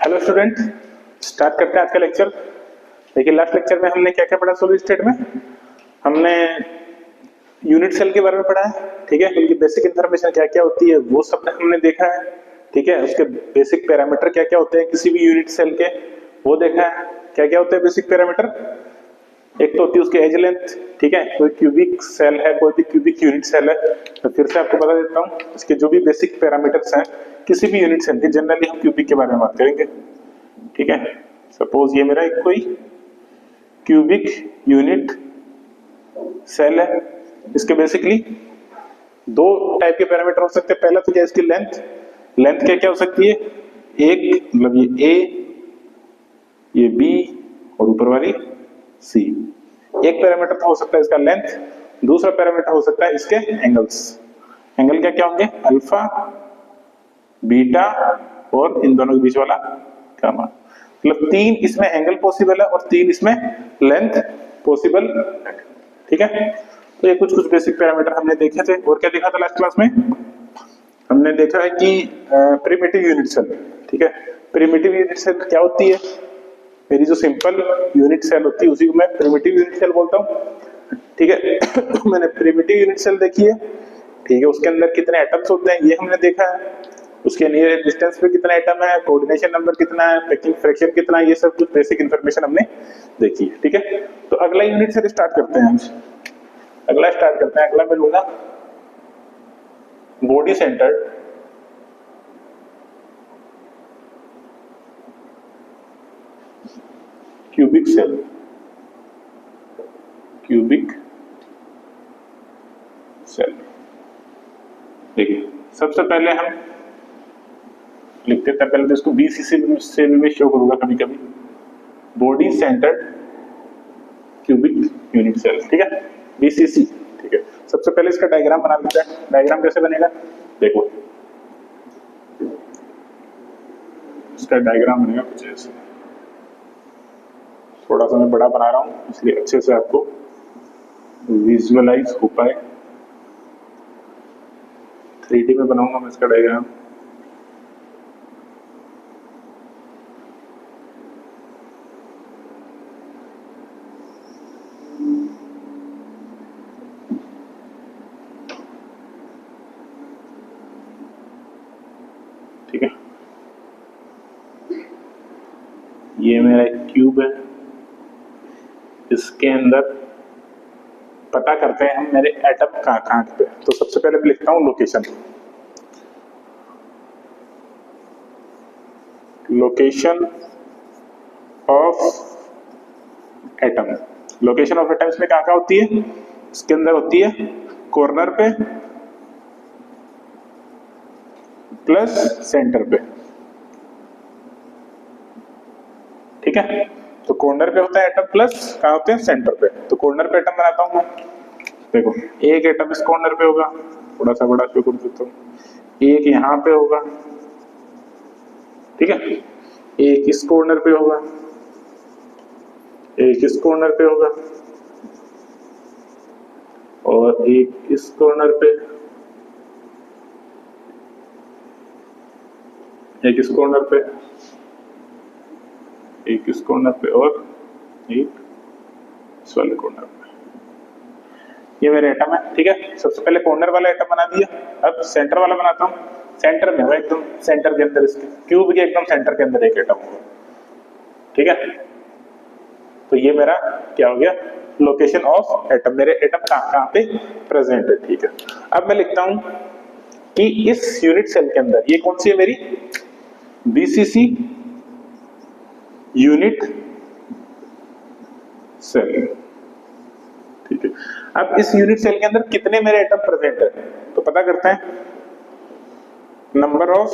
Hello student, start करते हैं आज का लेक्चर। देखिए लास्ट लेक्चर में हमने क्या क्या पढ़ा सॉलिड स्टेट में। हमने यूनिट सेल के बारे में पढ़ा है, ठीक है। उनकी बेसिक इंफॉर्मेशन क्या क्या होती है वो सब हमने देखा है, ठीक है। उसके बेसिक पैरामीटर क्या क्या होते हैं किसी भी यूनिट सेल के वो देखा है। क्या क्या होते हैं बेसिक पैरामीटर? एक तो होती है उसकी एज लेंथ, ठीक है। कोई क्यूबिक सेल है, कोई भी क्यूबिक यूनिट सेल है, तो फिर से आपको बता देता हूँ इसके जो भी बेसिक पैरामीटर्स हैं किसी भी यूनिट सेल के। जनरली हम क्यूबिक के बारे में बात करेंगे, ठीक है। सपोज ये मेरा एक कोई क्यूबिक यूनिट सेल है, इसके बेसिकली दो टाइप के पैरामीटर हो सकते हैं। पहला तो क्या है इसकी लेंथ। लेंथ क्या क्या हो सकती है? एक मतलब ये ए, ये बी और ऊपर वाली सी। एक पैरामीटर तो हो सकता है इसका लेंथ, दूसरा पैरामीटर हो सकता है इसके एंगल्स। एंगल क्या क्या होंगे? अल्फा, बीटा और इन दोनों के बीच वाला गामा। मतलब तीन इसमें एंगल पॉसिबल है और तीन इसमें लेंथ पॉसिबल है, ठीक है। तो ये कुछ कुछ बेसिक पैरामीटर हमने देखे थे। और क्या देखा था लास्ट क्लास में? हमने देखा है कि प्रिमिटिव यूनिट सेल, ठीक है। प्रिमिटिव यूनिट सेल क्या होती है? मेरी जो सिंपल यूनिट सेल होती है उसी को मैं प्रिमिटिव यूनिट सेल बोलता हूँ, ठीक है। मैंने प्रिमिटिव यूनिट सेल देखी है, ठीक है। उसके अंदर कितने एटम्स होते हैं ये हमने देखा है, उसके नियर डिस्टेंस पे कितने एटम है, कोऑर्डिनेशन नंबर कितना है, पैकिंग फ्रैक्शन कितना है, ये सब कुछ बेसिक इंफॉर्मेशन हमने देखी है, ठीक है। तो अगला यूनिट से स्टार्ट करते हैं आज। अगला मैं लूंगा body centred cubic cell. Cubic cell देखिए सबसे पहले हम लिखते हैं, पहले तो इसको बीसीसी से भी शो करूंगा कभी कभी, body centred cubic unit cell, ठीक है, बीसीसी, ठीक है। सबसे पहले इसका डायग्राम बना लेते हैं। डायग्राम कैसे बनेगा देखो, इसका डायग्राम बनेगा कुछ ऐसे। थोड़ा सा मैं बड़ा बना रहा हूं इसलिए अच्छे से आपको विजुअलाइज हो पाए। 3D में बनाऊंगा मैं इसका डायग्राम। ठीक है, ये मेरा एक क्यूब है, इसके अंदर पता करते हैं हम मेरे एटम कहाँ पे। तो सबसे पहले मैं लिखता हूं location. Location of atom. Location of atom इसमें कहाँ होती है? इसके अंदर होती है कॉर्नर पे प्लस सेंटर पे, ठीक है। तो कॉर्नर पे होता है एटम प्लस कहाँ होते हैं? सेंटर पे। तो कॉर्नर पे एटम बनाता हूं मैं। देखो एक एटम इस कॉर्नर पे होगा, थोड़ा सा बड़ा शो कर देता हूं, एक यहाँ पे होगा, ठीक है। एक इस कॉर्नर पे होगा, एक इस कॉर्नर पे होगा और एक इस कॉर्नर पे, एक इस कॉर्नर पे, एक इस कॉर्नर पे और एक इस वाले कॉर्नर पे। ये मेरे एटम है, ठीक है। सबसे पहले कॉर्नर वाला एटम बना दिया, अब सेंटर वाला बनाता हूँ। सेंटर में होगा एकदम सेंटर के अंदर, इसके क्यूब के एकदम सेंटर के अंदर एक एटम होगा, ठीक है। तो ये मेरा क्या हो गया? Location of atom. मेरे एटम कहाँ पे प्रेजेंट है, ठीक है। अब मैं लिखता हूं कि इस यूनिट सेल के अंदर ये कौन सी है? मेरी बीसीसी यूनिट सेल, ठीक है। अब इस यूनिट सेल के अंदर कितने मेरे एटम प्रेजेंट है तो पता करते हैं। Number of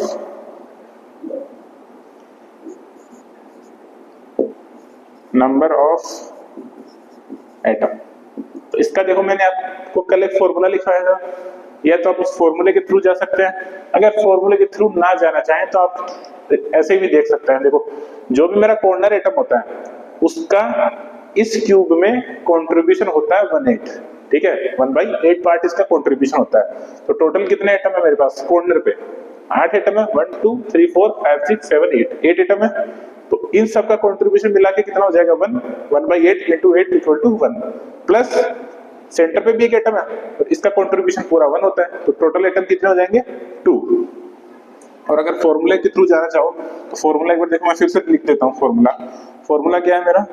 atom. तो इसका देखो मैंने आपको कल एक फॉर्मूला लिखवाया था, या तो आप उस फॉर्मूले के थ्रू जा सकते हैं। अगर फॉर्मूले के थ्रू ना जाना चाहें तो आप ऐसे भी देख सकते हैं। देखो जो भी मेरा कॉर्नर एटम होता है उसका इस क्यूब में कंट्रीब्यूशन होता है 1/8, ठीक है। 1/8 पार्ट इसका कंट्रीब्यूशन होता है। तो टोटल कितने एटम है मेरे पास कॉर्नर पे? 8 एटम है, 1 2 3 4 5 6 7 8 एटम है। तो इन सब का कंट्रीब्यूशन मिला के कितना हो जाएगा 1 1/8 × 8 = 1 प्लस सेंटर पे भी एक एटम है तो इसका कंट्रीब्यूशन पूरा 1 होता है, तो टोटल एटम कितने हो जाएंगे 2। और अगर फॉर्मूले के थ्रू जाना चाहो तो फॉर्मूला एक बार देखो, मैं फिर से लिख देता हूं। फॉर्मूला क्या है मेरा,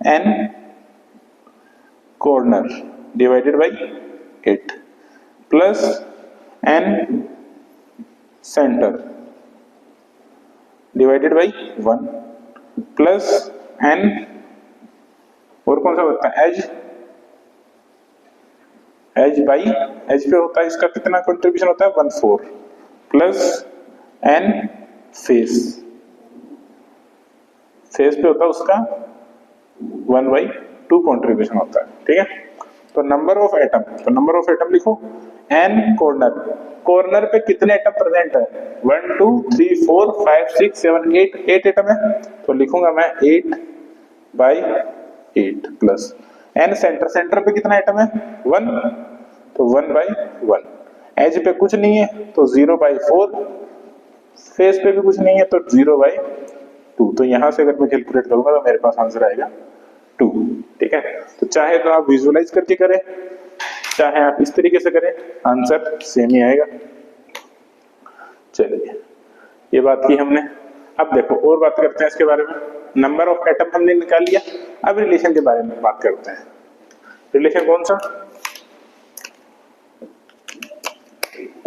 n corner divided by 8 plus n centre divided by 1 plus n और कौन सा होता है एज बाई एज पे होता है इसका कितना कंट्रीब्यूशन होता है 1/4 प्लस n फेस पे होता है उसका 1/2 कंट्रीब्यूशन होता है, ठीक है। तो नंबर ऑफ एटम लिखो n कॉर्नर पे कितने एटम प्रेजेंट है 1 2 3 4 5 6 7 8 एटम है, तो लिखूंगा मैं 8/8 प्लस n सेंटर पे कितना एटम है 1, तो 1/1। एज पे कुछ नहीं है तो 0/4, फेस पे भी कुछ नहीं है तो 0/2। तो यहां से अगर मैं कैलकुलेट करूंगा तो मेरे पास आंसर आएगा 2, ठीक है। तो चाहे तो आप विजुअलाइज करके करें, चाहे आप इस तरीके से करें, आंसर सेम ही आएगा। चलिए ये बात की हमने, अब देखो और बात करते हैं इसके बारे में। नंबर ऑफ एटम हमने निकाल लिया, अब रिलेशन के बारे में बात करते हैं। रिलेशन कौन सा,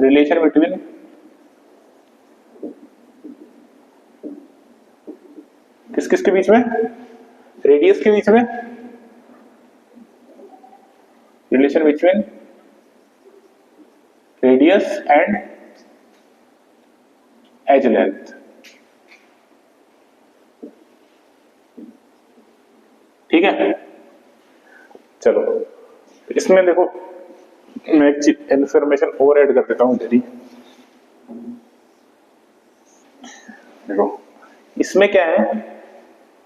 रिलेशन बिटवीन किस के बीच में, रेडियस के बीच में, relation between radius and edge length, ठीक है। चलो इसमें देखो मैं एक चीज इंफॉर्मेशन और ऐड कर देता हूं इधर ही। देखो इसमें क्या है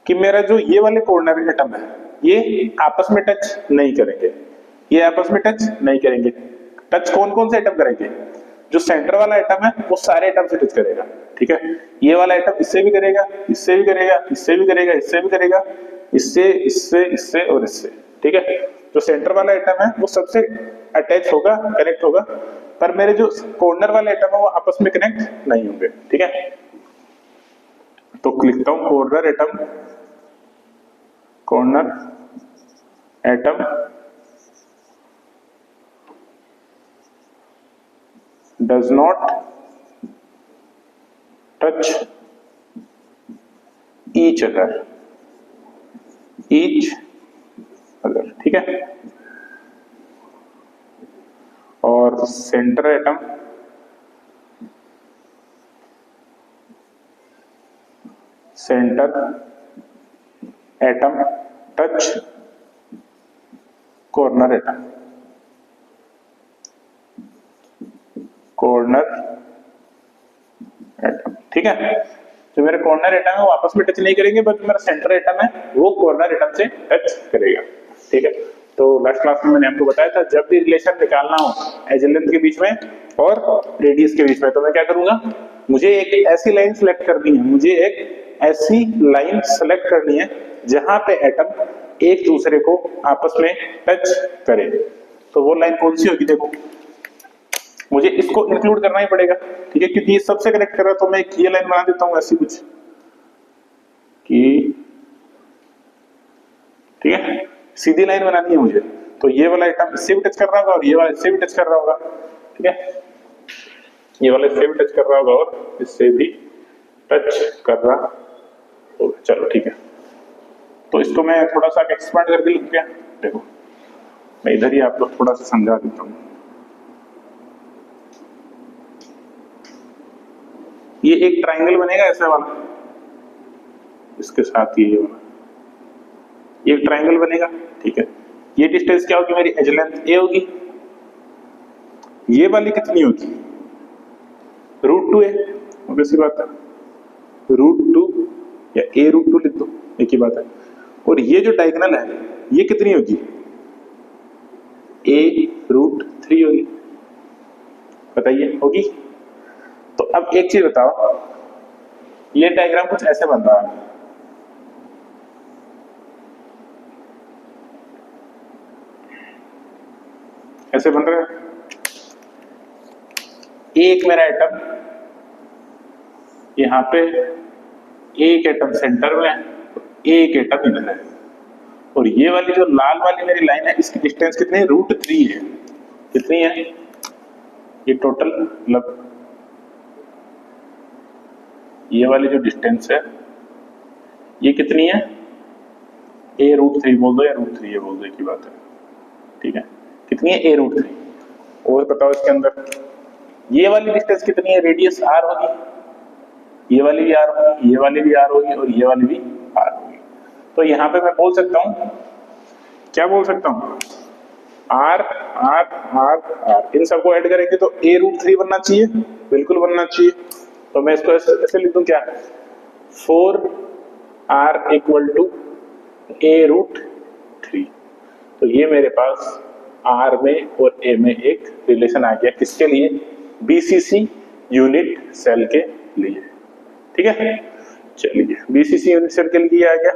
कि मेरा जो ये वाले कॉर्नर एटम है ये आपस में टच नहीं करेंगे, ये आपस में टच नहीं करेंगे। टच कौन कौन से एटम करेंगे, जो सेंटर वाला एटम है वो सारे एटम से टच करेगा, ठीक है। ये वाला एटम इससे भी करेगा, इससे भी करेगा, इससे भी करेगा, इससे भी करेगा, इससे और इससे, ठीक है। जो सेंटर वाला एटम है वो सबसे अटैच होगा, कनेक्ट होगा, पर मेरे जो कॉर्नर वाले एटम है वो आपस में कनेक्ट नहीं होंगे, ठीक है। तो लिखता हूं corner atom does not touch each other, ठीक है। और centre atom touch corner atom, ठीक है। जो मेरे कॉर्नर एटम है वो आपस में टच नहीं करेंगे, बट मेरा सेंटर एटम है वो कॉर्नर एटम से टच करेगा, ठीक है। तो लास्ट क्लास में मैंने आपको बताया था जब भी रिलेशन निकालना हो एज लेंथ के बीच में और रेडियस के बीच में, तो मैं क्या करूंगा, मुझे एक ऐसी लाइन सेलेक्ट करनी है जहां पे एटम एक दूसरे को आपस में टच करे। तो वो लाइन कौन सी होगी, देखो मुझे इसको इंक्लूड करना ही पड़ेगा, ठीक है, क्योंकि ये सबसे कनेक्ट कर रहा है। तो मैं एक ये लाइन बना देता हूं ऐसी कुछ कि, ठीक है, सीधी लाइन बनानी है मुझे। तो ये वाला आइटम इससे भी टच कर रहा होगा और ये वाला इससे भी टच कर रहा होगा, ठीक है, ये वाला इससे भी टच कर रहा होगा और इससे भी टच कर रहा होगा। चलो ठीक है, तो इसको मैं थोड़ा सा एक्सपांड करके लिख दिया। देखो मैं इधर ही आपको थोड़ा सा समझा देता हूँ। ये एक ट्राइंगल बनेगा ऐसा वाला, इसके साथ ये वाला एक ट्राइंगल बनेगा, ठीक है। ये डिस्टेंस क्या होगी, मेरी एज लेंथ ए होगी। ये वाली कितनी होगी, √2a, ऑब्वियसली बात है, √2 या a√2 लिख दो, एक ही बात है। और ये जो डायगोनल है ये कितनी होगी, a√3 होगी। बताइए होगी, तो अब एक चीज बताओ, ये डायग्राम कुछ ऐसे बन रहा है, ऐसे बन रहा है। एक मेरा एटम यहां पे, एक एटम सेंटर में, एक एटम इधर है, और ये वाली जो लाल वाली मेरी लाइन है इसकी डिस्टेंस कितनी है? √3 है। कितनी है ये टोटल? मतलब ये वाली जो डिस्टेंस है ये कितनी है? a√3 बोल दो या √3 ये बोल दो, की बात है, ठीक है। कितनी है? a√3। और बताओ इसके अंदर ये वाली डिस्टेंस कितनी है? रेडियस r होगी, ये वाली भी r होगी, ये वाली भी r होगी, और ये वाली भी r होगी। तो यहां पे मैं बोल सकता हूं, क्या बोल सकता हूं? r r r r, इन सबको ऐड करेंगे तो a√3 बनना चाहिए, बिल्कुल बनना चाहिए। तो मैं इसको ऐसे लिख दूं क्या? 4r = a√3। तो ये मेरे पास r में और a में एक रिलेशन आ गया, किसके लिए? BCC यूनिट सेल के लिए, ठीक है। चलिए BCC यूनिट सेल के लिए आ गया,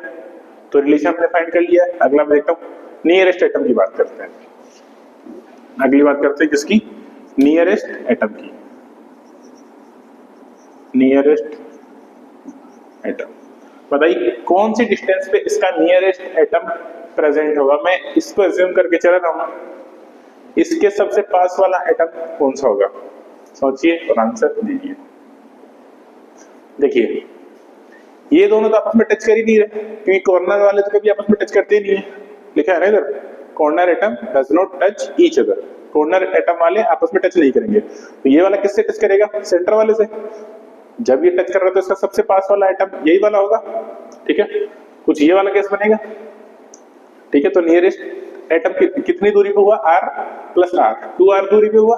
तो रिलेशन हमने फाइंड कर लिया। अगला मैं देखता हूं, नियरेस्ट एटम की बात करते हैं। अगली बात करते हैं किसकी? नियरेस्ट एटम की। नियरेस्ट एटम, बताइए कौन सी डिस्टेंस पे इसका नियरेस्ट एटम प्रेजेंट होगा? मैं इसको एज्यूम करके चल रहा हूं, इसके सबसे पास वाला एटम कौन सा होगा? सोचिए और आंसर दीजिए। देखिए ये दोनों तो आपस में टच कर ही नहीं रहे, क्योंकि कॉर्नर वाले तो कभी आपस में टच करते ही नहीं है। लिखा है ना इधर, corner atom does not touch each other. Corner atom वाले आपस में टच नहीं करेंगे। तो ये वाला किससे टच करेगा? सेंटर वाले से। जब ये टच कर रहा है तो इसका सबसे पास वाला एटम यही वाला होगा, ठीक है। कुछ ये वाला केस बनेगा, ठीक है। तो नियरेस्ट एटम कितनी दूरी पे हुआ? r + r, 2r दूरी पे हुआ।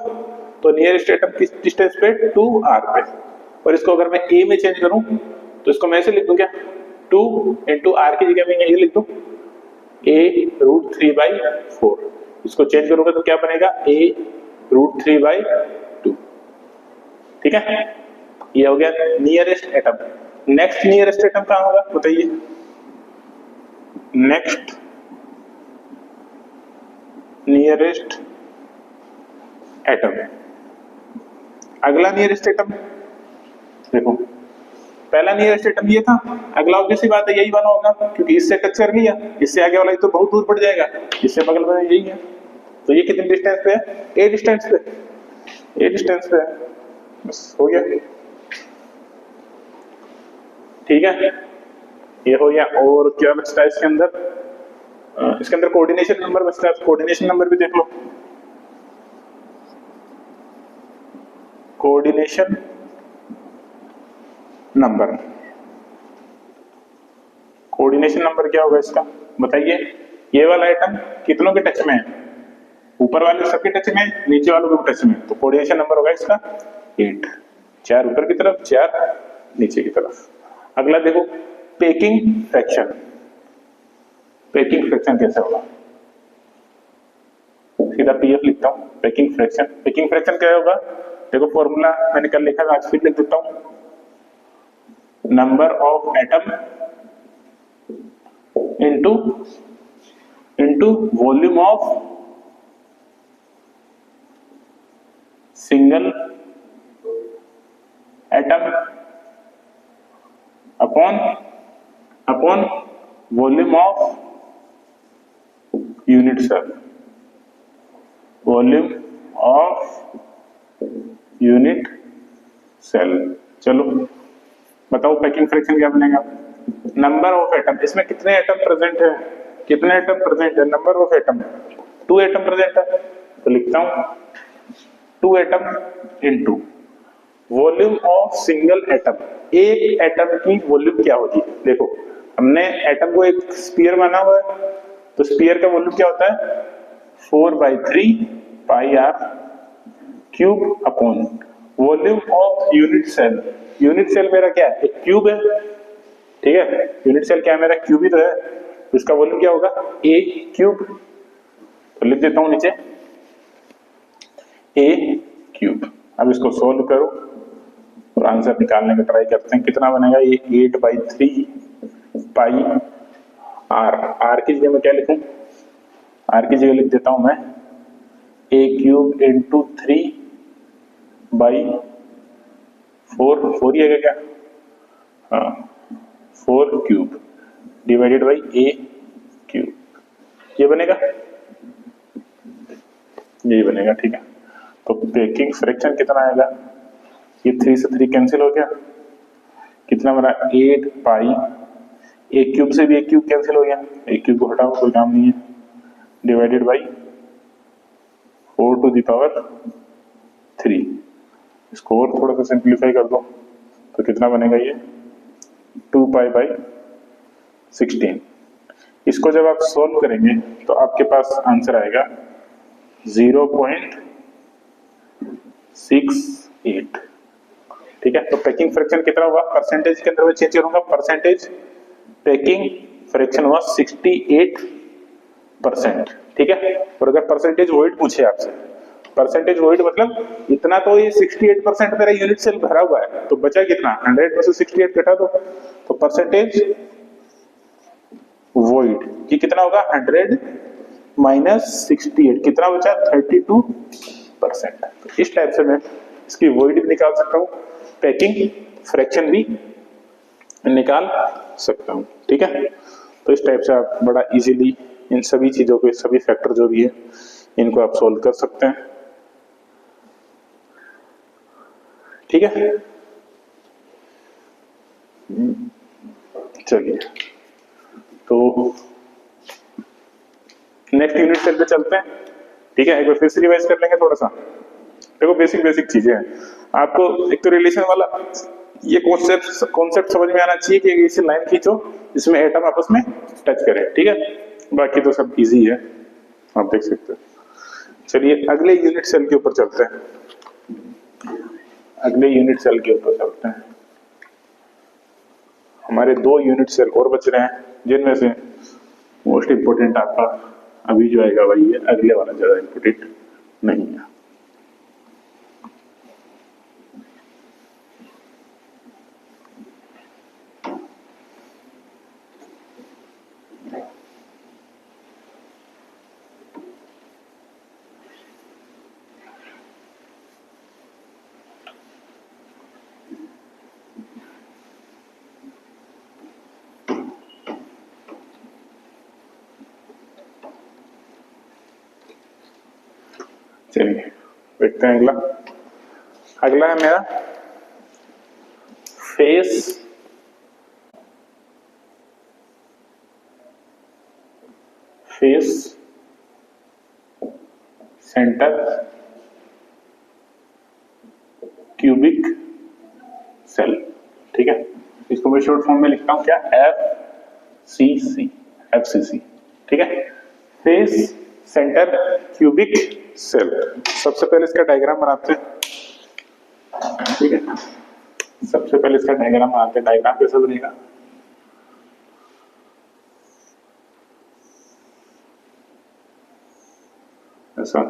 तो नियरेस्ट एटम किस डिस्टेंस पे? 2r पे। और इसको अगर मैं a में चेंज करूं तो इसको मैं ऐसे लिख दूं क्या? 2 × r की जगह मैं ये लिख दूं a√3/4। इसको चेंज करूंगा तो क्या बनेगा? a√3/2, ठीक है। ये हो गया nearest atom. Next nearest atom कहां होगा बताइए? नेक्स्ट नियरेस्ट एटम, अगला नियरेस्ट एटम देखो, पहला नियरेस्ट एटम ये था, अगला ऑब्वियस सी बात है यही बना होगा, क्योंकि इससे टच कर लिया, इससे आगे वाला तो बहुत दूर पड़ जाएगा, इससे बगल में यही है। तो ये कितनी डिस्टेंस पे है? a डिस्टेंस पे, a डिस्टेंस पे है। बस हो गया, ठीक है। ये हो गया। और क्या बचता है इसके अंदर? इसके अंदर कोऑर्डिनेशन नंबर बचता है। कोऑर्डिनेशन नंबर भी देख लो। कोऑर्डिनेशन नंबर, कोऑर्डिनेशन नंबर क्या होगा इसका बताइए? ये वाला आइटम कितनों के टच में है? ऊपर वाले सबके टच में, नीचे वालों के टच में। तो कोऑर्डिनेशन नंबर होगा इसका 8। 4 ऊपर की तरफ, 4 नीचे की तरफ। अगला देखो, पैकिंग फ्रैक्शन। पैकिंग फ्रैक्शन कैसे होगा? सीधा पीएफ लिखता हूं, पैकिंग फ्रैक्शन। पैकिंग फ्रैक्शन क्या होगा? देखो फॉर्मूला मैंने कल लिखा था, आज फिर लिख देता हूं। Number of atom into volume of single atom upon volume of unit cell. Volume of unit cell. चलो बताओ पैकिंग फ्रैक्शन क्या बनेगा? नंबर ऑफ एटम, इसमें कितने एटम प्रेजेंट है? कितने एटम प्रेजेंट है? Number of atom 2 atom present है, तो लिखता हूं 2 atom into volume of single atom. एक एटम की वॉल्यूम क्या होती है? देखो हमने एटम को एक स्फीयर माना हुआ है, तो स्फीयर का वॉल्यूम क्या होता है? 4/3 πr³ upon volume of unit cell. Unit cell मेरा क्या है? एक क्यूब है, ठीक है। यूनिट सेल क्या है मेरा? क्यूब ही तो है, तो इसका वॉल्यूम क्या होगा? a³। तो लिख देता हूं नीचे a³। अब इसको सोल्व करो और आंसर निकालने का ट्राई करते हैं। कितना बनेगा ये 8/3 पाई आर। आर की जगह मैं क्या लिखूं, आर की जगह लिख देता हूं मैं a³ इंटू 3/4। 4 ही है क्या, हाँ 4³ डिवाइडेड बाई a³, ये बनेगा, यही बनेगा। ठीक है, तो पेकिंग फ्रैक्शन कितना आएगा, ये 3 से 3 कैंसिल हो गया, कितना बना 8 पाई, a³ से भी a³ कैंसिल हो गया, a³ को हटाओ कोई काम नहीं है, डिवाइडेड बाई 4⁻3। इसको और थोड़ा सा सिंप्लीफाई कर दो तो कितना बनेगा ये 2π/16। इसको जब आप सॉल्व करेंगे तो आपके पास आंसर आएगा 0.68। ठीक है, तो पैकिंग फ्रैक्शन कितना हुआ, परसेंटेज के अंदर में चेंज करूंगा, परसेंटेज पैकिंग फ्रैक्शन हुआ 68%। ठीक है, और अगर परसेंटेज वॉइड पूछे आपसे, परसेंटेज वॉइड मतलब इतना, तो ये 68% मेरा यूनिट सेल भरा हुआ है, तो बचा कितना 100 में से 68 घटा दो, तो परसेंटेज वॉइड ये कितना होगा 100 माइनस 68, कितना बचा 32%। तो इस टाइप से मैं इसकी वॉइड भी निकाल सकता हूँ, पैकिंग फ्रैक्शन भी निकाल सकता हूँ। ठीक है, तो इस टाइप से आप बड़ा इजीली इन सभी चीजों को, सभी फैक्टर जो भी है इनको आप सोल्व कर सकते हैं। ठीक है, चलिए तो नेक्स्ट यूनिट सेल पे चलते हैं। ठीक है, एक बार फिर से रिवाइज कर लेंगे थोड़ा सा। देखो बेसिक चीजें हैं, आपको एक तो रिलेशन वाला ये कॉन्सेप्ट समझ में आना चाहिए कि इसे लाइन खींचो जिसमें एटम आपस में टच करे। ठीक है, बाकी तो सब इजी है, आप देख सकते हो। चलिए अगले यूनिट सेल के ऊपर चलते हैं, अगले यूनिट सेल के ऊपर चलते हैं। हमारे 2 यूनिट सेल और बच रहे हैं, जिनमें से मोस्ट इंपोर्टेंट आपका अभी जो आएगा वही है, अगले वाला ज्यादा इंपोर्टेंट नहीं है। चलिए देखते हैं अगला। अगला है मेरा फेस सेंटर क्यूबिक सेल। ठीक है, इसको मैं शॉर्ट फॉर्म में लिखता हूं क्या, FCC। ठीक है, फेस सेंटर क्यूबिक सेल। सबसे पहले इसका डायग्राम बनाते हैं। ठीक है, सबसे पहले इसका डायग्राम बनाते हैं। डायग्राम कैसा बनेगा, ऐसा।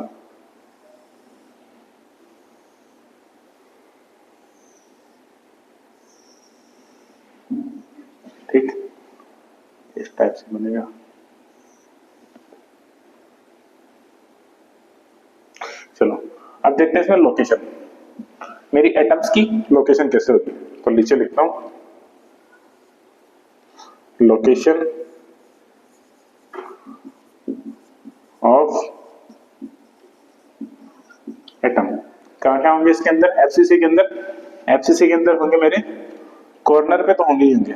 ठीक, इस टाइप से बनेगा। चलो अब देखते हैं इसमें लोकेशन, मेरी एटम्स की लोकेशन कैसे होती है। तो नीचे लिखता हूं लोकेशन ऑफ एटम। कहां कहां होंगे इसके अंदर, एफसीसी के अंदर। एफसीसी के अंदर होंगे मेरे कॉर्नर पे, तो होंगे ही होंगे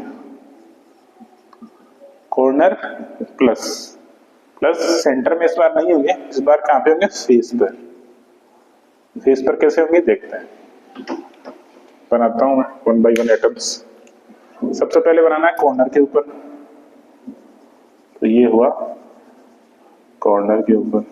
कॉर्नर प्लस सेंटर में इस बार नहीं होंगे, इस बार कहां पे होंगे, फेस पर। फेस पर कैसे होंगे देखते हैं, बनाता हूं मैं 1 बाय 1 एटम्स। सबसे पहले बनाना है कॉर्नर के ऊपर, तो ये हुआ कॉर्नर के ऊपर।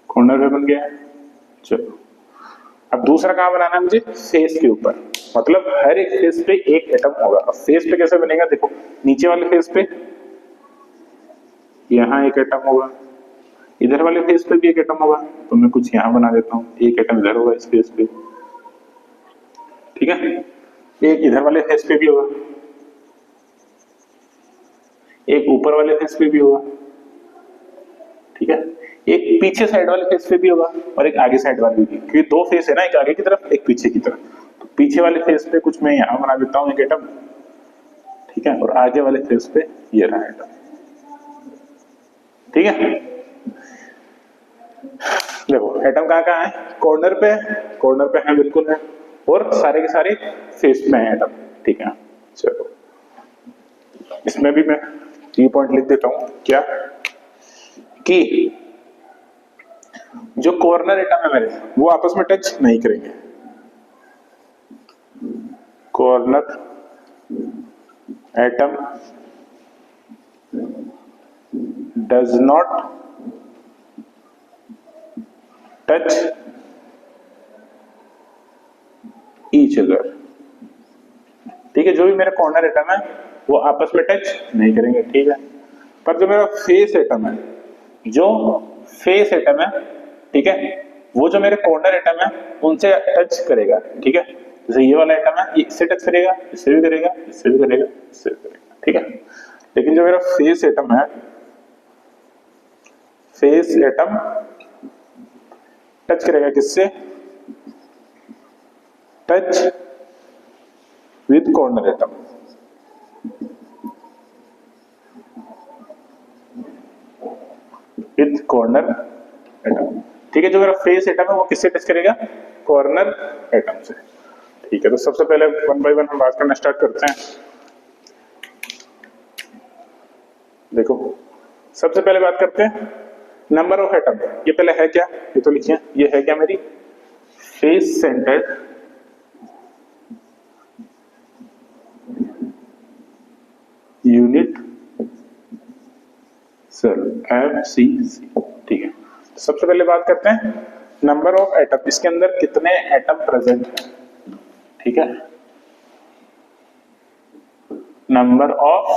कॉर्नर पे बन गया है। चलो अब दूसरा कहां बनाना है मुझे, फेस के ऊपर, मतलब हर एक फेस पे एक एटम होगा। अब फेस पे कैसे बनेगा, देखो नीचे वाले फेस पे यहाँ एक एटम होगा, इधर वाले फेस पे भी एक एटम होगा, तो मैं कुछ यहाँ बना देता हूँ, एक एटम इधर होगा इस फेस पे, ठीक है, एक इधर वाले फेस पे भी होगा, एक ऊपर वाले फेस पे भी होगा, ठीक है, एक पीछे साइड वाले फेस पे भी होगा और एक आगे साइड वाले भी, क्योंकि दो फेस है ना, एक आगे की तरफ एक पीछे की तरफ, तो पीछे वाले फेस पे कुछ मैं यहां बना देता हूं एक एटम, ठीक है, और आगे वाले फेस पे ये रहा एटम, ठीक है। देखो एटम कहां है, कॉर्नर पे है बिल्कुल है, और सारे के सारे फेस में है एटम, ठीक है। चलो इसमें भी मैं ये पॉइंट लिख देता हूं क्या, कि जो कॉर्नर एटम है मेरे वो आपस में टच नहीं करेंगे, corner atom does not touch each other, ठीक है, जो भी मेरा कॉर्नर एटम है वो आपस में टच नहीं करेंगे, ठीक है। पर जो मेरा फेस एटम है, जो फेस एटम है, ठीक है, वो जो मेरे कॉर्नर एटम है उनसे टच करेगा, ठीक है, जैसे ये वाला एटम है ये इससे टच करेगा, इससे भी करेगा, इससे भी करेगा, इससे भी करेगा, ठीक है। लेकिन जो मेरा फेस एटम है, फेस एटम टच करेगा किससे, touch with corner atom, with corner atom, ठीक है। जो मेरा फेस एटम है वो किससे टच करेगा, कॉर्नर एटम से, ठीक है। तो सबसे पहले वन बाय वन हम बात करना स्टार्ट करते हैं। देखो सबसे पहले बात करते हैं नंबर ऑफ एटम, ये पहले है क्या, ये तो लिखिए, ये है क्या मेरी face centred unit cell FCC, ठीक है। सबसे पहले बात करते हैं नंबर ऑफ एटम, इसके अंदर कितने एटम प्रेजेंट हैं, ठीक है, नंबर ऑफ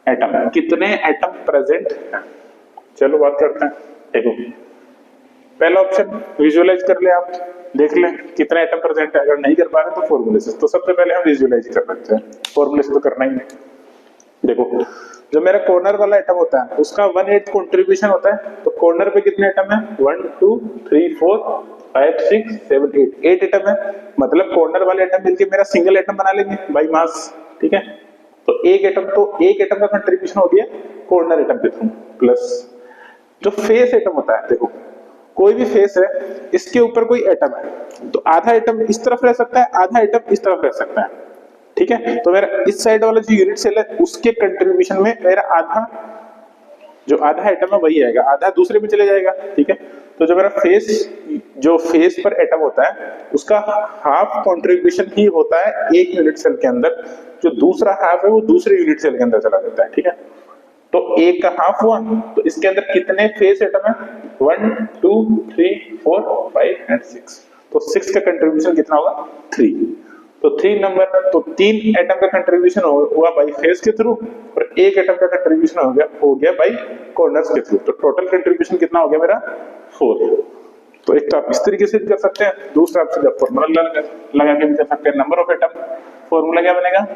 एटम, कितने एटम प्रेजेंट हैं। चलो बात करते हैं, देखो पहला ऑप्शन विजुअलाइज कर ले, आप देख ले कितने एटम प्रेजेंट है, अगर नहीं कर पा रहे तो फॉर्मूले से, तो सबसे पहले हम विजुअलाइज कर लेते हैं, फॉर्मूले से तो करना ही नहीं। देखो जो मेरा कॉर्नर वाला एटम होता है उसका 1/8 कंट्रीब्यूशन होता है, तो कॉर्नर पे कितने एटम है, 1 2 3 4 5 6 7 8 एटम है, मतलब कॉर्नर वाले एटम मिलके मेरा सिंगल एटम बना लेंगे बाय मास, ठीक है। तो एक एटम का कंट्रीब्यूशन हो गया कॉर्नर एटम के थ्रू, प्लस जो फेस एटम होता है, देखो कोई भी फेस है इसके ऊपर कोई एटम है तो आधा एटम इस तरफ रह सकता है, आधा एटम इस तरफ रह सकता है, ठीक है। तो मेरा इस साइड वाला जो यूनिट सेल है उसके कंट्रीब्यूशन में मेरा आधा, जो आधा एटम है वही आएगा, आधा दूसरे में चले जाएगा, ठीक है। तो जो मेरा फेस पर एटम होता है उसका हाफ कंट्रीब्यूशन ही होता है एक यूनिट सेल के अंदर, जो दूसरा हाफ है वो दूसरे यूनिट सेल के अंदर चला जाता है, ठीक है। तो एक का हाफ हुआ, तो इसके अंदर कितने फेस एटम है, 1 2 3 4 5 एंड 6, तो 6 का कंट्रीब्यूशन कितना होगा, 3, तो 3 नंबर, तो 3 एटम का कंट्रीब्यूशन हुआ बाय फेस के थ्रू और एक एटम का कंट्रीब्यूशन हो गया बाय कॉर्नर्स के थ्रू, तो टोटल कंट्रीब्यूशन कितना हो गया मेरा 4। तो एक तो आप इस तरीके से भी कर सकते हैं, दूसरा आप सीधा फॉर्मूला लगा के भी कर सकते हैं, नंबर ऑफ एटम, फॉर्मूला क्या बनेगा,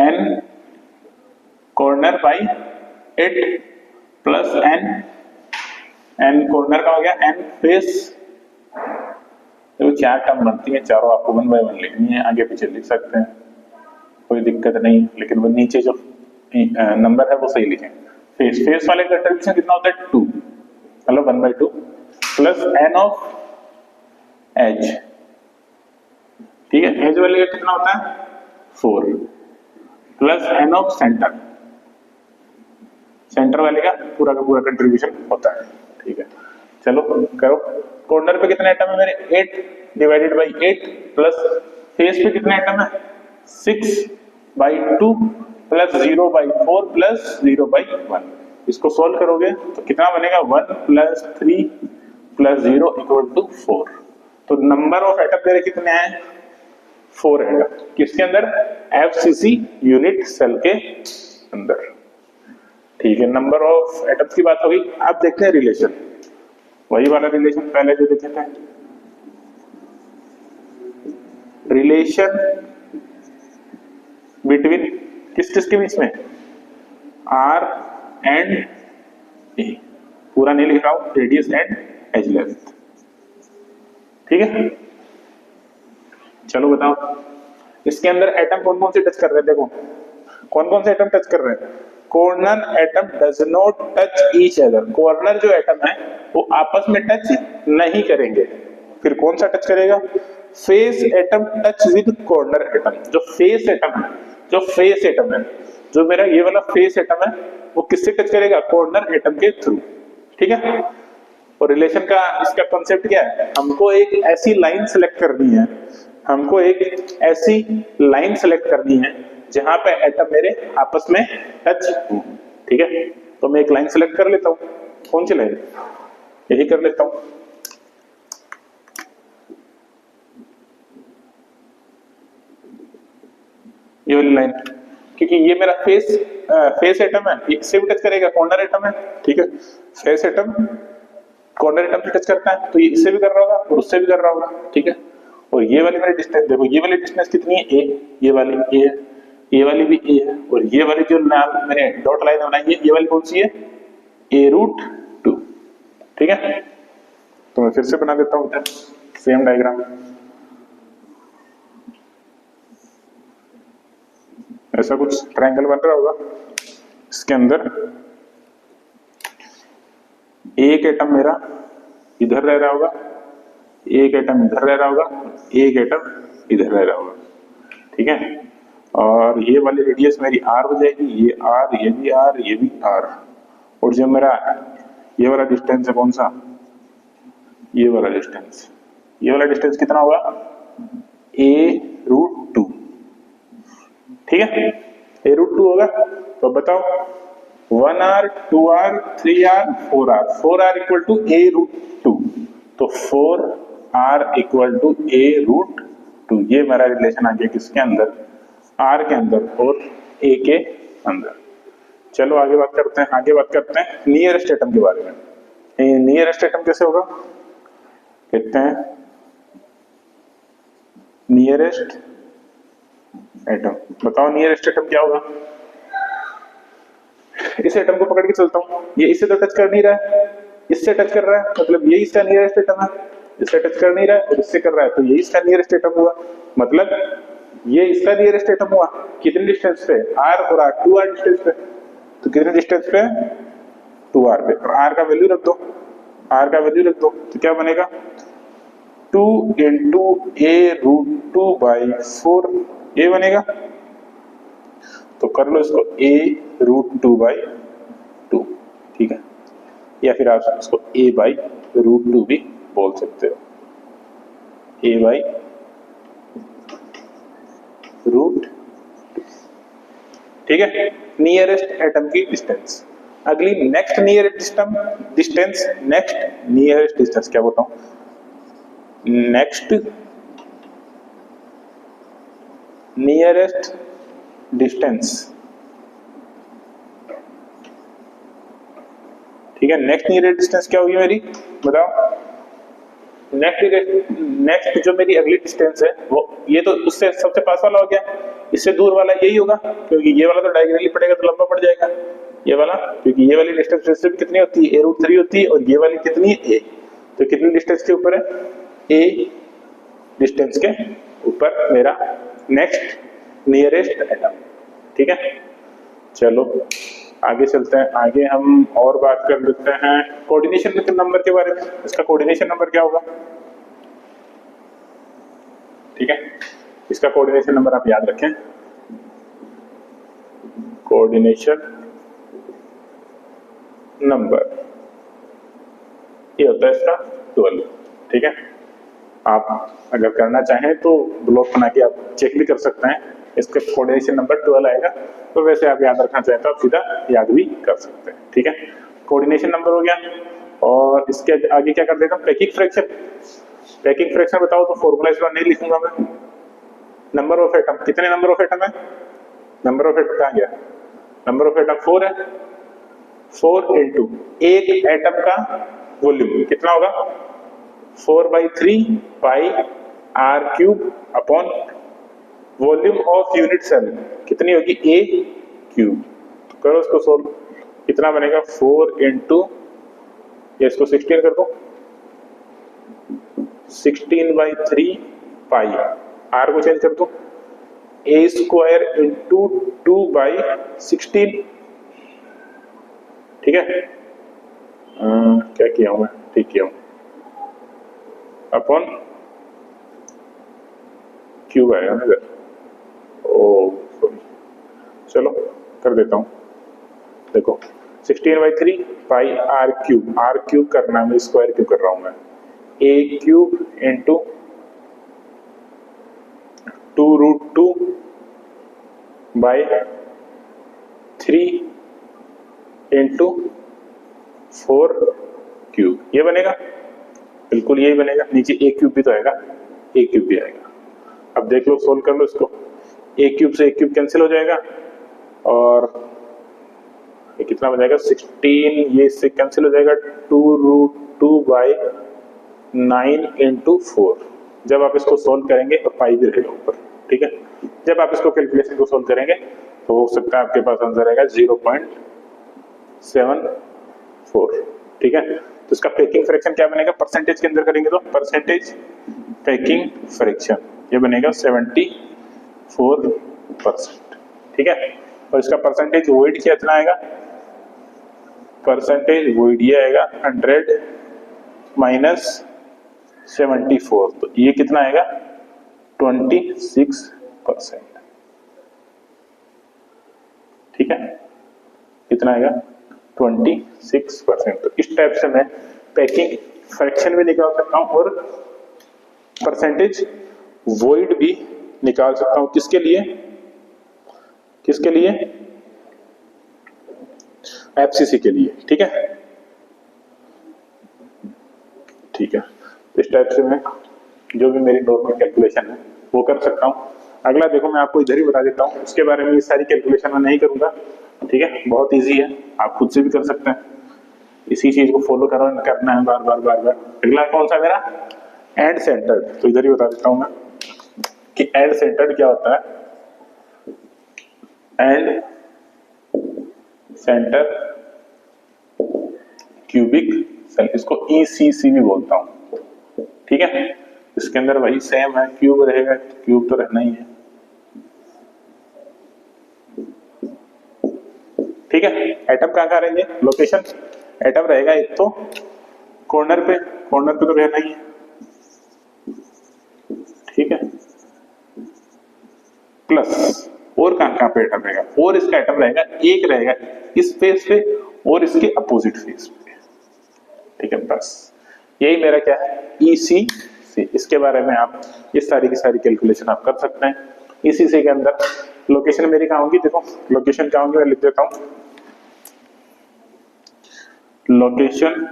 n corner by 8 plus n corner का हो गया n फेस, तो 4 टर्म बनती है, चारों आपको 1 बाय 1 लिखनी है, आगे पीछे लिख सकते हैं कोई दिक्कत नहीं, लेकिन वो नीचे जो नंबर है वो सही लिखें। फेस वाले कंट्रीब्यूशन कितना होता है 2, मतलब 1 by 2 plus n of edge, ठीक है, एज वाले का कितना होता है 4 प्लस n ऑफ सेंटर वाले का पूरा कंट्रीब्यूशन होता है, ठीक है। चलो करो, कॉर्नर पे कितने एटम है मेरे, 8 डिवाइडेड बाई 8 प्लस फेस पे कितने एटम है 6 by 2 plus 0 by 4 plus 0 by 1, इसको सॉल्व करोगे तो कितना बनेगा 1 प्लस 3 प्लस 0 इक्वल टू 4। तो नंबर ऑफ एटम मेरे कितने आए? 4 एटम। किसके अंदर? FCC यूनिट सेल के अंदर। ठीक है, नंबर ऑफ एटम्स की बात हो गई। अब देखते हैं रिलेशन, वही वाला रिलेशन पहले जो देखे थे। रिलेशन बिटवीन किस किस के बीच में? R and A। पूरा नहीं लिख रहा हूं, रेडियस एंड एज लेंथ। ठीक है, चलो बताओ इसके अंदर एटम कौन कौन से टच कर रहे हैं? देखो कौन कौन से एटम टच कर रहे हैं? Corner atom does not touch each other. Corner जो एटम है वो आपस में टच नहीं करेंगे। फिर कौन सा टच करेगा? Face atom touch with corner atom. जो फेस एटम है, जो मेरा ये वाला फेस एटम है, वो किससे टच करेगा? कॉर्नर एटम के थ्रू। ठीक है, और रिलेशन का इसका कॉन्सेप्ट क्या है? हमको एक ऐसी लाइन सेलेक्ट करनी है जहां पे एटम मेरे आपस में टच हो। ठीक है, तो मैं एक लाइन सेलेक्ट कर लेता हूं। कौन सी लाइन? यही कर लेता हूं। ये वाली लाइन, क्योंकि ये मेरा फेस एटम है, इससे भी टच करेगा, कॉर्नर एटम है। ठीक है, फेस एटम कॉर्नर एटम से टच करता है, तो ये इससे भी कर रहा होगा और उससे भी कर रहा होगा। ठीक है, और ये वाली मेरी डिस्टेंस देखो, ये वाली डिस्टेंस कितनी है? A। ये वाली A है, ये वाली भी A है, और ये वाली जो नाम मैंने डॉट लाइन बनाई है, ये वाली कौन सी है? A√2। ठीक है, तो मैं फिर से बना देता हूं सेम डायग्राम। ऐसा कुछ ट्रायंगल बन रहा होगा। इसके अंदर एक एटम मेरा इधर रह रहा होगा, एक एटम इधर रह रहा होगा, एक एटम इधर रह रहा होगा। ठीक है, और ये वाली रेडियस मेरी R हो जाएगी, ये R, ये भी R, ये भी R। और जो मेरा ये वाला डिस्टेंस है, कौन सा? ये वाला डिस्टेंस कितना होगा? A√2। ठीक है, A√2 होगा। तो बताओ 1R, 2R, 3R, 4R। 4R equal to A√2। तो 4R इक्वल टू A√2। ये मेरा रिलेशन आ गया किसके अंदर? R के अंदर और A के अंदर। चलो आगे बात करते हैं नियरेस्ट एटम के बारे में। नियरेस्ट एटम कैसे होगा? कहते हैं नियरेस्ट एटम। बताओ नियरेस्ट एटम क्या होगा? इस एटम को पकड़ के चलता हूं, ये इससे तो टच कर नहीं रहा है, इससे टच कर रहा है, मतलब ये इसका नियरेस्ट एटम है। इससे टच कर नहीं रहा है और इससे कर रहा है, तो ये इसका नियरेस्ट एटम हुआ। मतलब ये इसका नियरेस्ट एटम हुआ। कितनी डिस्टेंस पे? R और R, 2R डिस्टेंस पे। तो कितने डिस्टेंस पे? 2R पे। और R का वैल्यू रख दो, तो क्या बनेगा? 2 × A√2/4 ये बनेगा। तो कर लो इसको A√2/2। ठीक है, या फिर आप इसको A/√2 भी बोल सकते हो। A/√2। ठीक है, नियरेस्ट एटम की डिस्टेंस। अगली नेक्स्ट नियरेस्ट डिस्टेंस क्या बताऊं? Next nearest distance. ठीक है, नेक्स्ट नियरेस्ट डिस्टेंस क्या होगी मेरी? बताओ। नेक्स्ट जो मेरी अगली डिस्टेंस है वो, ये तो उससे सबसे पास वाला हो गया, इससे दूर वाला यही होगा, क्योंकि ये वाला तो डायगोनली पड़ेगा तो लंबा पड़ जाएगा ये वाला, क्योंकि ये वाली डिस्टेंस इससे भी कितनी होती है? A√3 होती है, और ये वाली कितनी है? A। तो कितनी डिस्टेंस के ऊपर है? A डिस्टेंस के ऊपर मेरा नेक्स्ट नियरेस्ट एटम। ठीक है, चलो आगे चलते हैं। आगे हम और बात कर लेते हैं कोऑर्डिनेशन नंबर के बारे में। इसका कोऑर्डिनेशन नंबर क्या होगा? ठीक है, इसका कोऑर्डिनेशन नंबर आप याद रखें। कोऑर्डिनेशन नंबर ये होता है इसका 12। ठीक है, आप अगर करना चाहें तो ब्लॉक बना के आप चेक भी कर सकते हैं। इसका कोऑर्डिनेशन नंबर 12 आएगा। तो वैसे आप याद रखना चाहें तो आप सीधा याद भी कर सकते हैं। ठीक है, कोऑर्डिनेशन नंबर हो गया। और इसके आगे क्या कर देगा, पैकिंग फ्रैक्शन। पैकिंग फ्रैक्शन बताओ तो फॉर्मूला इस बार नहीं लिखूंगा मैं। नंबर ऑफ एटम, कितने नंबर ऑफ एटम है, नंबर ऑफ एटम कहाँ गया, नंबर ऑफ एटम 4 है। 4 इंटू एक एटम का वॉल्यूम कितना होगा, 4/3 pi r cube upon volume of unit cell कितनी होगी, ए क्यूब। तो करो इसको सोल्व, कितना बनेगा 4 इंटू, इसको 16 कर दो, 16/3 पाई, आर को चेंज कर दो, ए स्क्वायर इंटू 2/16। ठीक है, क्या किया हूं मैं, ठीक किया हूं, अपॉन क्यूब आएगा ना इधर, ओ सॉरी, चलो कर देता हूं। देखो 16/3 पाई आर क्यूब करना है, मैं स्क्वायर क्यूब कर रहा हूं मैं, a cube into 2√2 by 3 into 4 cube, ये बनेगा, बिल्कुल यही बनेगा। नीचे ए क्यूब भी तो आएगा, ए क्यूब भी आएगा। अब देख लो, सोल्व कर लो इसको, ए क्यूब से ए क्यूब कैंसिल हो जाएगा और ये कितना बन जाएगा 16, ये इससे कैंसिल हो जाएगा 2√2 बाई 9 इंटू 4। जब आप इसको सोल्व करेंगे तो पाई भी रहेगा ऊपर, ठीक है। जब आप इसको कैलकुलेशन को सोल्व करेंगे तो हो सकता है आपके पास आंसर आएगा 0.74, ठीक है। तो इसका पैकिंग फ्रैक्शन क्या बनेगा, परसेंटेज के अंदर करेंगे तो परसेंटेज पैकिंग फ्रैक्शन ये बनेगा 74%, ठीक है। और इसका परसेंटेज वोइड कितना आएगा, परसेंटेज वोइड ये आएगा 100 माइनस 74, तो ये कितना आएगा 26%, ठीक है। कितना आएगा 26%। तो इस टाइप से मैं पैकिंग फ्रैक्शन भी निकाल सकता हूं और परसेंटेज वॉइड भी निकाल सकता हूं, किसके लिए, किसके लिए, एफसीसी के लिए, ठीक है, ठीक है। तो इस टाइप से मैं जो भी मेरी नॉर्मल कैलकुलेशन है वो कर सकता हूं। अगला देखो, मैं आपको इधर ही बता देता हूं, इसके बारे में ये सारी कैलकुलेशन मैं नहीं करूंगा, ठीक है। बहुत इजी है, आप खुद से भी कर सकते हैं, इसी चीज को फॉलो करना है बार बार बार बार। अगला कौन सा मेरा, एंड सेंटर्ड, तो इधर ही बता देता हूं मैं कि एंड सेंटर्ड क्या होता है। एंड सेंटर क्यूबिक सेल, इसको ईसीसी भी बोलता हूं, ठीक है। इसके अंदर वही सेम है, क्यूब रहेगा, क्यूब तो रहना ही है, ठीक है। एटम कहां रहेंगे, लोकेशन, एटम रहेगा एक तो कॉर्नर पे तो रहना ही है, ठीक है। प्लस और कहां पे एटम रहेगा, और इसका एटम रहेगा, एक रहेगा इस फेस पे और इसके अपोजिट फेस पे, ठीक है। बस यही मेरा क्या है, ईसीसी। इसके बारे में आप ये सारी की सारी कैलकुलेशन आप कर सकते हैं। ईसीसी के अंदर लोकेशन मेरी कहां होगी, देखो लोकेशन कहां होगी, मैं लिख देता हूं, location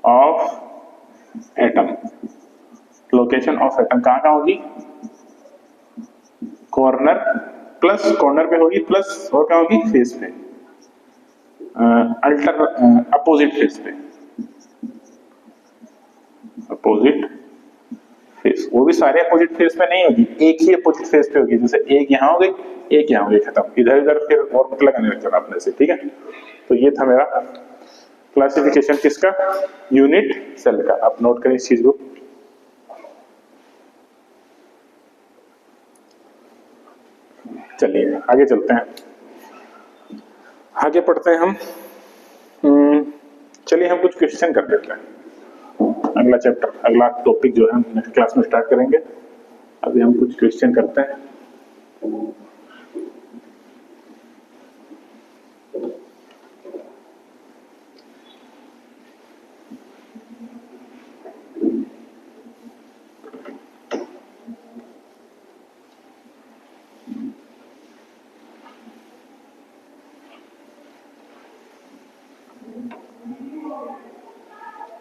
of atom, location of atom कहां होगी, कॉर्नर, प्लस कॉर्नर पे होगी, प्लस और कहां होगी, फेस पे, अपोजिट फेस पे, अपोजिट फेस, वो भी सारे अपोजिट फेस पे नहीं होगी, एक ही अपोजिट फेस पे होगी, जैसे एक यहां हो गई, एक यहां हो गई, खत्म, इधर उधर फिर और मत लगाने लग जाना अपने से, ठीक है। तो ये था मेरा क्लासिफिकेशन किसका, यूनिट सेल का। आप नोट करें इस चीज को। चलिए आगे चलते हैं, आगे पढ़ते हैं हम। चलिए हम कुछ क्वेश्चन कर लेते हैं, अगला चैप्टर, अगला टॉपिक जो है हम नेक्स्ट क्लास में स्टार्ट करेंगे। अभी हम कुछ क्वेश्चन करते हैं।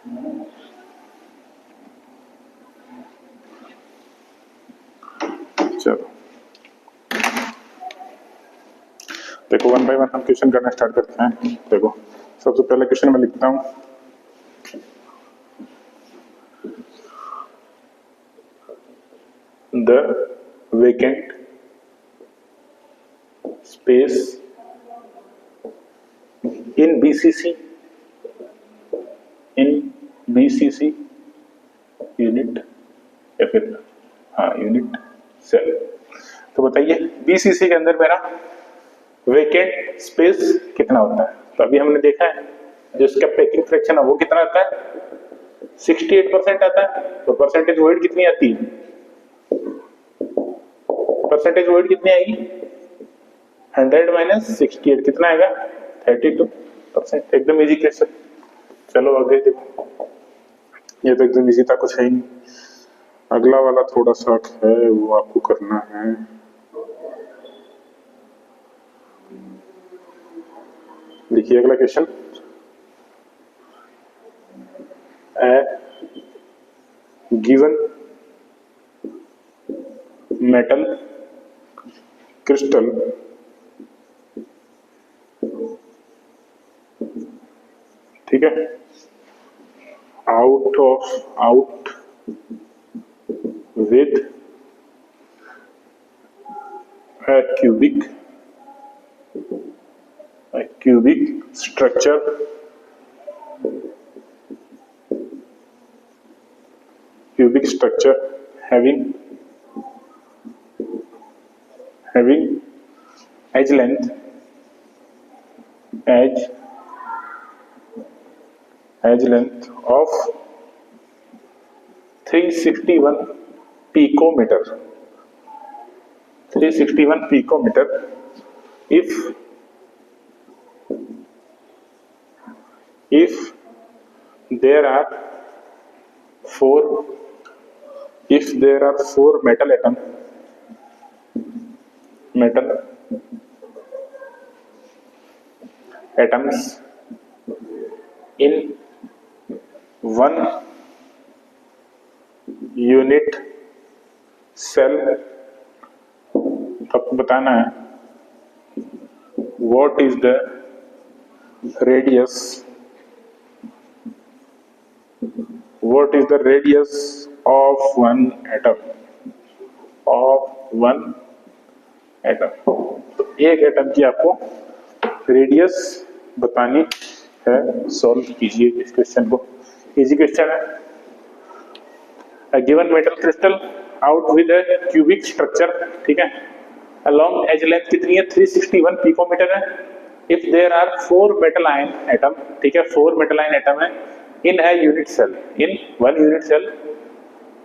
चलो देखो वन बाय वन हम क्वेश्चन करना स्टार्ट करते हैं। देखो सबसे पहले क्वेश्चन में लिखता हूं, the vacant space in BCC unit या फिर यूनिट सेल। तो बताइए बीसीसी के अंदर मेरा वेकेंट स्पेस कितना होता है। तो अभी हमने देखा है जो इसका पैकिंग फ्रैक्शन है वो कितना आता है, 68% आता है। तो परसेंटेज वोइड कितनी आती है, परसेंटेज वोइड कितनी आएगी, 100 माइनस 68 कितना आएगा, 32%। एकदम इजी क्वेश्चन। चलो आगे देखो, ये तो एकदम इजी था, कुछ है ही नहीं। अगला वाला थोड़ा सा है वो आपको करना है। देखिए अगला क्वेश्चन, गिवन मेटल क्रिस्टल ठीक है, out with a cubic structure having edge length of 361 picometer, if there are four metal atoms in one unit cell, आपको बताना है what is the radius of one atom तो एक atom की आपको radius बतानी है। सॉल्व कीजिए इस क्वेश्चन को, इजी क्वेश्चन है। A given metal crystal out with a cubic structure, ठीक है, along edge length कितनी है, 361 पिकोमीटर है। If there are 4 metal ion atom, ठीक है, 4 metal ion atom है in a unit cell, in one unit cell,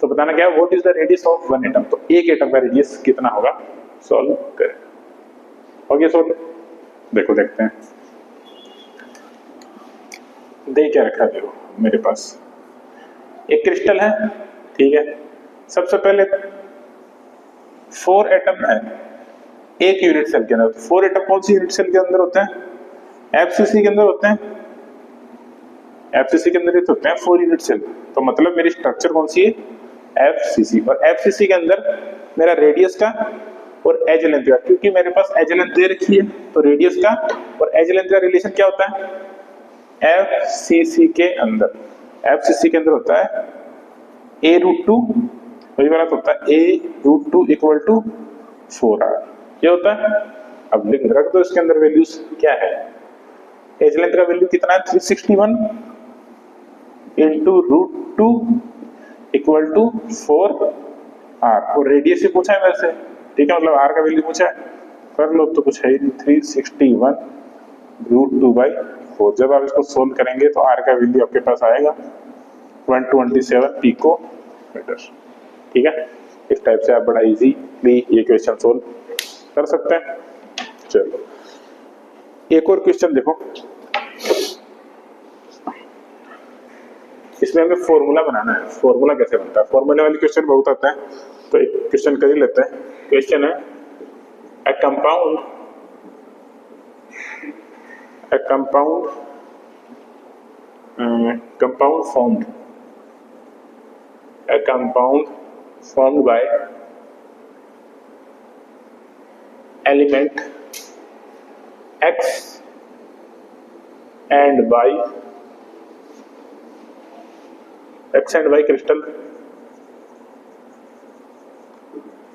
तो बताना क्या है, what is the radius of one atom, तो एक एटम का रेडियस कितना होगा, सॉल्व करें। हो गया सॉल्व, देखो देखते हैं। दे क्या रखा, देखो मेरे पास एक क्रिस्टल है, ठीक है, सबसे पहले 4 एटम है एक यूनिट सेल के अंदर। 4 एटम कौन सी यूनिट सेल के अंदर होते हैं, एफसीसी के अंदर होते हैं, एफसीसी के अंदर होते हैं 4 यूनिट सेल। तो मतलब मेरी स्ट्रक्चर कौन सी है, एफसीसी। और एफसीसी के अंदर मेरा रेडियस का और एज लेंथ का, क्योंकि मेरे पास एज लेंथ दे रखी है तो रेडियस का और एज लेंथ का रिलेशन क्या होता है, एफसीसी के अंदर होता है a√2, वही वाला होता है a√2 इक्वल टू 4r, ये होता है। अब लिख रख दो इसके अंदर वैल्यूज क्या है, एज लेंथ का वैल्यू कितना है, 361 इंटू √2 इक्वल टू 4r, और रेडियस ही पूछा है वैसे, ठीक है, मतलब r का वैल्यू पूछा है, कर लो तो कुछ है ही नहीं, 361 √2/4। जब आप इसको सोल्व करेंगे तो r का वैल्यू आपके पास आएगा 127 पिकोमीटर, ठीक है। इस टाइप से आप बड़ा इजीली ये क्वेश्चन सोल्व कर सकते हैं। चलो एक और क्वेश्चन देखो, इसमें हमें फॉर्मूला बनाना है। फॉर्मूला कैसे बनता है, फॉर्मूले वाली क्वेश्चन बहुत आता है, तो एक क्वेश्चन कर ही लेते हैं। क्वेश्चन है a compound compound formed by element X and Y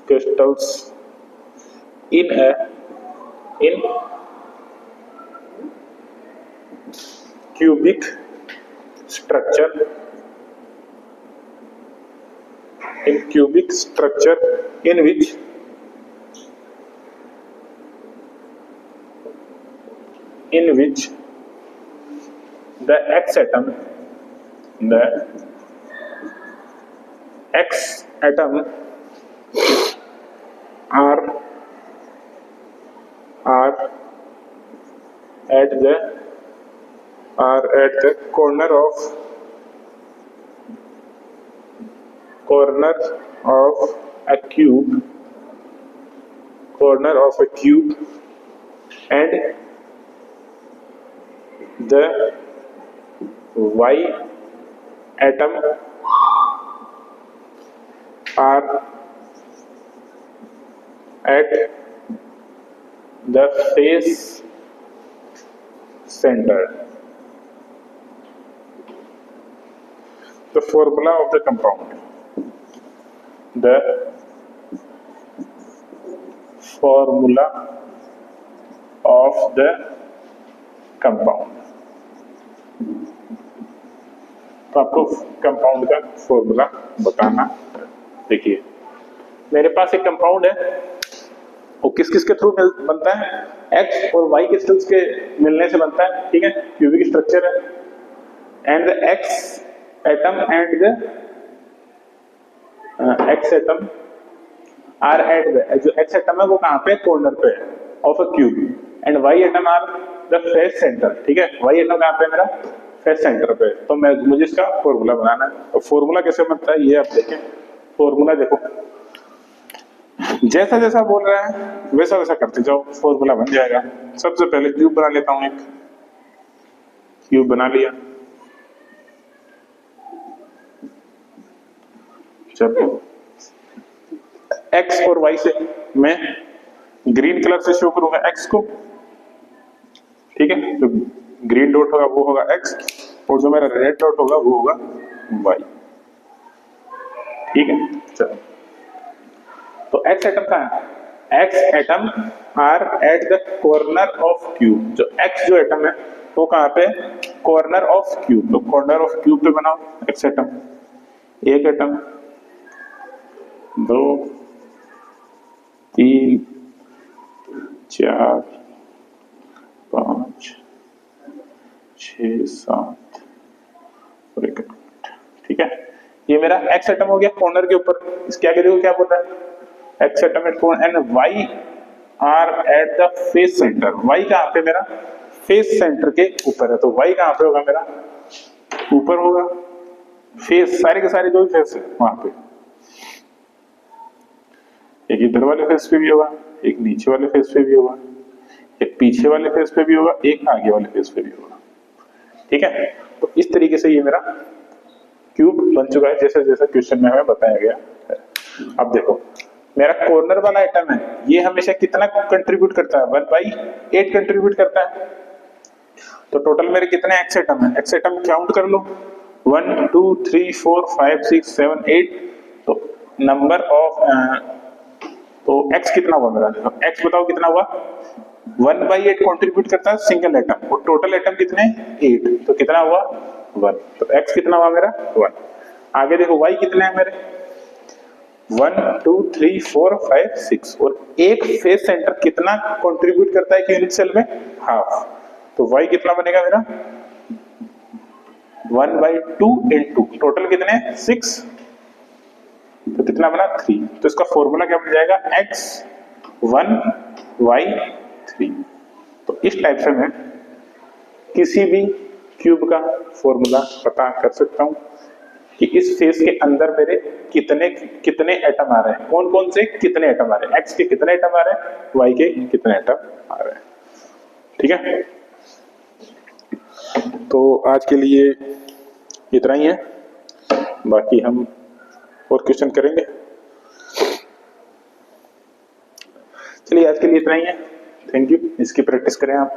crystals in cubic structure in which the X atom are at the corner of a cube and the Y atom are at the face center. The formula of the compound. The formula of the compound. तो आपको compound का formula बताना है। देखिए मेरे पास एक compound है, वो किस किस के थ्रू बनता है, एक्स और वाई क्रिस्टल्स के मिलने से बनता है, ठीक है, क्यूबिक स्ट्रक्चर है, and the X atom are at the, जो एक्स एटम है वो कहाँ पे, कॉर्नर पे of a cube, and Y atom are the face centre, ठीक है, वाई एटम कहाँ पे मेरा, फेस सेंटर पे। तो मुझे इसका फॉर्मूला बनाना है। और फॉर्मूला कैसे बनता है ये आप देखें। फॉर्मूला देखो, जैसा जैसा बोल रहा है वैसा वैसा करते जाओ, फॉर्मूला बन जाएगा। सबसे पहले क्यूब बना लेता हूं, एक क्यूब बना लिया। चलो एक्स और वाई से मैं ग्रीन कलर से शो करूंगा एक्स को, ठीक है, तो ग्रीन डॉट होगा वो होगा एक्स, और जो मेरा रेड डॉट होगा वो होगा वाई, ठीक है। चलो तो एक्स एटम कहाँ है, X atom are at the corner of cube. जो एक्स जो एटम है वो कहाँ पे, कॉर्नर ऑफ क्यूब, तो कॉर्नर ऑफ क्यूब पे बनाओ एक्स एटम। एक एटम, 2 3 4 5 6 7 और एक, ठीक है। ये मेरा एक्स एटम हो गया कॉर्नर के ऊपर। इसके आगे देखो क्या बोल रहा है, X atom at corner and Y are at the face centre. Y कहाँ पे मेरा, फेस सेंटर के ऊपर है, तो वाई कहाँ पे होगा मेरा, ऊपर होगा। फेस सारे के सारे जो फेस है वहां पे, एक इधर वाले फेस पे भी होगा, एक नीचे वाले फेस पे भी होगा, एक पीछे वाले फेस पे भी होगा, एक आगे वाले फेस पे भी होगा, ठीक है। तो इस तरीके से ये मेरा क्यूब बन चुका है, जैसे जैसा क्वेश्चन में हमें बताया गया है। अब देखो मेरा कॉर्नर वाला आइटम है, ये हमेशा कितना कंट्रीब्यूट करता है, 1/8 कंट्रीब्यूट करता है। तो टोटल मेरे कितने एक्स एटम है, एक्स एटम काउंट कर लो, 1 2 3 4 5 6 7 8। तो नंबर ऑफ तो एक्स कितना हुआ मेरा, एक्स बताओ कितना हुआ, 1/8 कंट्रीब्यूट करता है सिंगल एटम, और टोटल एटम कितने, 8, तो कितना हुआ 1। तो एक्स कितना हुआ मेरा 1। आगे देखो वाई कितने हैं मेरे, 1 2 3 4 5 6, और एक फेस सेंटर कितना कंट्रीब्यूट करता है कि यूनिट सेल में, हाफ। तो वाई कितना बनेगा मेरा 1/2 into टोटल कितने 6, तो कितना बना 3। तो इसका फॉर्मूला क्या बन जाएगा, x1 y3। तो इस टाइप से मैं किसी भी क्यूब का फॉर्मूला पता कर सकता हूं कि इस फेस के अंदर मेरे कितने कितने एटम आ रहे हैं, कौन कौन से कितने एटम आ रहे हैं, एक्स के कितने एटम आ रहे हैं, वाई के कितने एटम आ रहे हैं, ठीक है। तो आज के लिए इतना ही है, बाकी हम और क्वेश्चन करेंगे। चलिए आज के लिए इतना ही है, थैंक यू। इसकी प्रैक्टिस करें आप।